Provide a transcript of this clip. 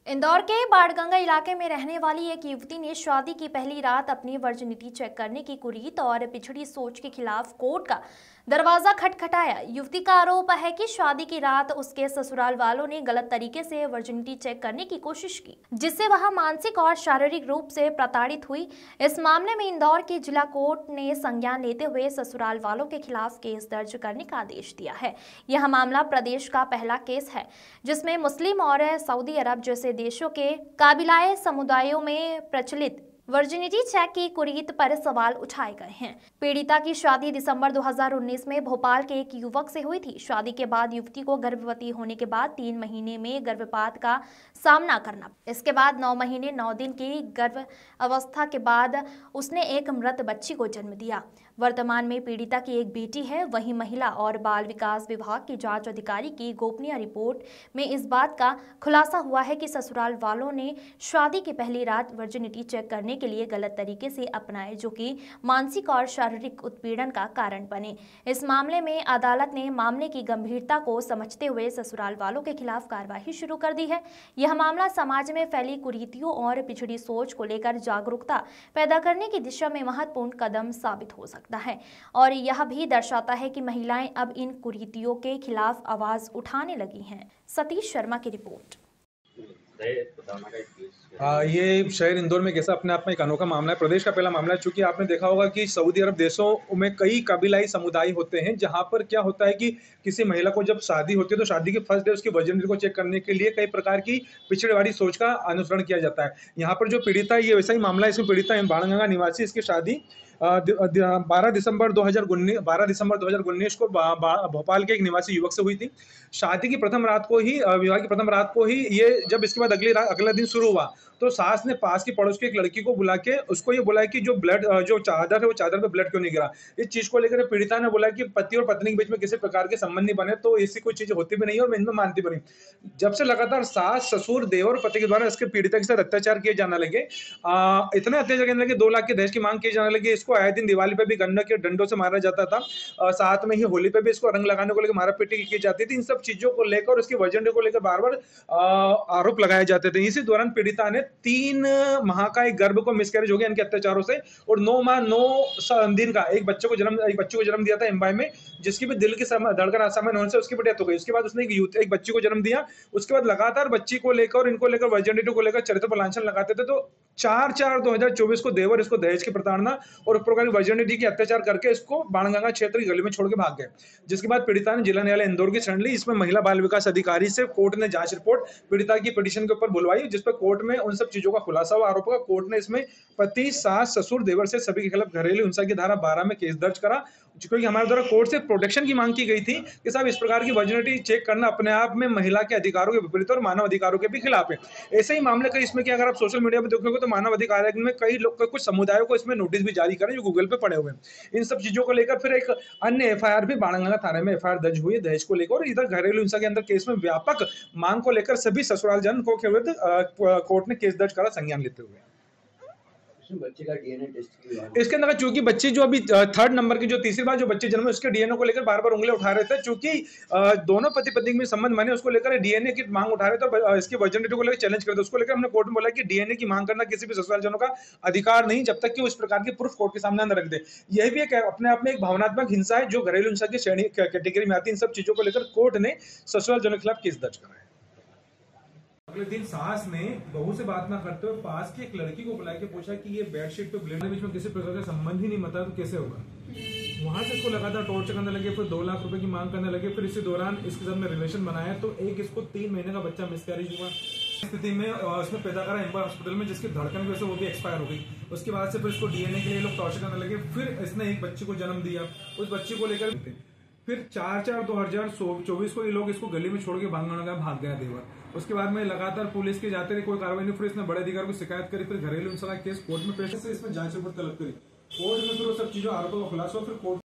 इंदौर के बाणगंगा इलाके में रहने वाली एक युवती ने शादी की पहली रात अपनी वर्जिनिटी चेक करने की कुरीत और पिछड़ी सोच के खिलाफ कोर्ट का दरवाजा खटखटाया। युवती का आरोप है कि शादी की रात उसके ससुराल वालों ने गलत तरीके से वर्जिनिटी चेक करने की कोशिश की, जिससे वह मानसिक और शारीरिक रूप से प्रताड़ित हुई। इस मामले में इंदौर की जिला कोर्ट ने संज्ञान लेते हुए ससुराल वालों के खिलाफ केस दर्ज करने का आदेश दिया है। यह मामला प्रदेश का पहला केस है जिसमें मुस्लिम और सऊदी अरब जैसे देशों के काबिलाए समुदायों में प्रचलित वर्जिनिटी चेक की कुरीत पर सवाल उठाए गए हैं। पीड़िता की शादी दिसंबर 2019 में भोपाल के एक युवक से हुई थी। शादी के बाद युवती को गर्भवती होने के बाद 3 महीने में गर्भपात का सामना करना, इसके बाद 9 महीने 9 दिन की गर्भ अवस्था के बाद उसने एक मृत बच्ची को जन्म दिया। वर्तमान में पीड़िता की एक बेटी है। वहीं महिला और बाल विकास विभाग की जांच अधिकारी की गोपनीय रिपोर्ट में इस बात का खुलासा हुआ है कि ससुराल वालों ने शादी की पहली रात वर्जिनिटी चेक करने के लिए गलत तरीके से अपनाए, जो कि मानसिक और शारीरिक उत्पीड़न का कारण बने। इस मामले में अदालत ने मामले की गंभीरता को समझते हुए ससुराल वालों के खिलाफ कार्रवाई शुरू कर दी है। यह मामला समाज में फैली कुरीतियों और पिछड़ी सोच को लेकर जागरूकता पैदा करने की दिशा में महत्वपूर्ण कदम साबित हो सकता है और यह भी दर्शाता है कि महिलाएं अब इन कुरीतियों के खिलाफ आवाज उठाने लगी हैं। सतीश शर्मा की रिपोर्ट। ये शहर इंदौर में कैसा अपने आप में एक अनोखा मामला है। प्रदेश का पहला मामला है। चूंकि आपने देखा होगा कि सऊदी अरब देशों में कई कबीलाई समुदाय होते हैं, जहां पर क्या होता है कि किसी महिला को जब शादी होती है तो शादी के फर्स्ट डे उसकी वर्जिनिटी को चेक करने के लिए कई प्रकार की पिछड़ेवाड़ी सोच का अनुसरण किया जाता है। यहाँ पर जो पीड़िता है ये वैसा ही मामला है। इसमें पीड़िता है बाणगंगा निवासी। इसकी शादी 12 दिसंबर 2019 को भोपाल के एक निवासी युवक से हुई थी। शादी की प्रथम रात को ही विवाह की प्रथम रात को ही ये जब इसके बाद अगला दिन शुरू हुआ तो सास ने पास की पड़ोस की एक लड़की को बुला के उसको ये बोला कि जो ब्लड जो चादर है वो चादर पे ब्लड क्यों नहीं गिरा। इस चीज को लेकर पीड़िता ने बोला कि पति और पत्नी के बीच में किसी प्रकार के संबंध नहीं बने तो ऐसी कोई चीज होती भी नहीं है और मैं इनमें मानती भी नहीं। जब से लगातार सास ससुर देवर पति के द्वारा इसके पीड़िता के साथ अत्याचार किए जाने लगे, इतने अत्याचार करने लगे, 2 लाख के दहेज की मांग की जाने लगी। इसको आए दिन दिवाली पे भी गन्ना के डंडों से मारा जाता था। साथ में ही होली पे भी इसको रंग लगाने को लेकर मारा पीटी की जाती थी। इन सब चीजों को लेकर उसकी वर्जिनिटी को लेकर बार बार आरोप लगाए जाते थे। इसी दौरान पीड़िता ने 3 माह का एक गर्भ को मिसकैरेज हो गया इनके अत्याचारों से और 9 माह 9 दिन का एक बच्चे को जन्म दिया था एम्बाई में, जिसकी भी दिल की धड़कन असामान्य होने से उसकी भी डेथ हो गई। उसके बाद उसने एक बच्ची को जन्म दिया। उसके बाद लगातार बच्ची को लेकर इनको लेकर वर्जिनिटी को लेकर चरित्र पर लांछन लगाते थे। तो 4/4/2024 को देवर इसको दहेज की प्रताड़ना और उस प्रकार की वर्जिनिटी की अत्याचार करके इसको बाणगंगा क्षेत्र की गली में छोड़ के भाग गए। जिसके बाद पीड़िता ने जिला न्यायालय इंदौर की शरण ली। इसमें महिला बाल विकास अधिकारी से कोर्ट ने जांच रिपोर्ट पीड़िता की पिटीशन के ऊपर बुलवाई, जिस पर कोर्ट में उन सब चीजों का खुलासा हुआ आरोप का। कोर्ट ने इसमें पति सास ससुर देवर से सभी के खिलाफ घरेलू हिंसा की धारा 12 में केस दर्ज करा, क्योंकि हमारे द्वारा कोर्ट से प्रोटेक्शन की मांग की गई थी कि साहब इस प्रकार की वर्जिनिटी चेक करना अपने आप में महिला के अधिकारों के विपरीत और मानव अधिकारों के भी खिलाफ है। ऐसे ही मामले कई इसमें कि अगर आप सोशल मीडिया पर देखोगे तो मानव अधिकार में कई लोग कुछ समुदायों को इसमें नोटिस भी जारी करें जो गूगल पे पड़े हुए हैं। इन सब चीजों को लेकर फिर एक अन्य एफआईआर भी बाणगंगा थाने में एफआईआर दर्ज हुई है दहेज को लेकर। और इधर घरेलू हिंसा के अंदर केस में व्यापक मांग को लेकर सभी ससुराल जन को के विरुद्ध कोर्ट ने केस दर्ज करा संज्ञान लेते हुए। बच्चे का डीएनए टेस्ट इसके अंदर चूंकि बच्ची जो अभी 3rd नंबर की जो तीसरी बार जो बच्चे जन्मे उसके डीएनए को लेकर बार बार उंगली उठा रहे थे, चूंकि दोनों पति पत्नी में संबंध बने उसको लेकर डीएनए की मांग उठा रहे थे तो इसकी वर्जिनिटी को लेकर चैलेंज करते। उसको लेकर हमने कोर्ट में बोला कि डीएनए की मांग करना किसी भी ससुराल जनों का अधिकार नहीं जब तक कि उस प्रकार की प्रूफ कोर्ट के सामने न रख दे। यह भी एक अपने आप में एक भावनात्मक हिंसा है जो घरेलू हिंसा की श्रेणी कैटेगरी में आती है। इन सब चीजों को लेकर कोर्ट ने ससुराल जनों के खिलाफ केस दर्ज करा है। अगले दिन सास ने बहू से बात ना करते हुए पास की एक लड़की को बुला के पूछा कि ये बेडशीट पे ब्लेड के बीच में किसी प्रकार का संबंध ही नहीं बता तो कैसे होगा। वहां से इसको लगातार टॉर्चर करने लगे, फिर 2 लाख रुपए की मांग करने लगे। फिर इसी दौरान इसके साथ में रिलेशन बनाया तो एक इसको 3 महीने का बच्चा मिसकैरेज हुआ स्थिति में उसमें पैदा करा एम्बर हॉस्पिटल में, जिसकी धड़कन की वजह से वो भी एक्सपायर हो गई। उसके बाद से फिर इसको डीएनए के लिए लोग टॉर्चर करने लगे। फिर इसने एक बच्ची को जन्म दिया। उस बच्ची को लेकर फिर 4/4/2024 को ये लोग इसको गली में छोड़ के बाणगंगा भाग गया देवर। उसके बाद में लगातार पुलिस के जाते रहे, कोई कार्रवाई नहीं। फिर इसने बड़े अधिकारी को शिकायत करी, फिर घरेलू हिंसा का केस कोर्ट में पेश, इसमें जांच रिपोर्ट तलब करी। कोर्ट में फिर वो सब चीजों आरोपों का खुलासा फिर कोर्ट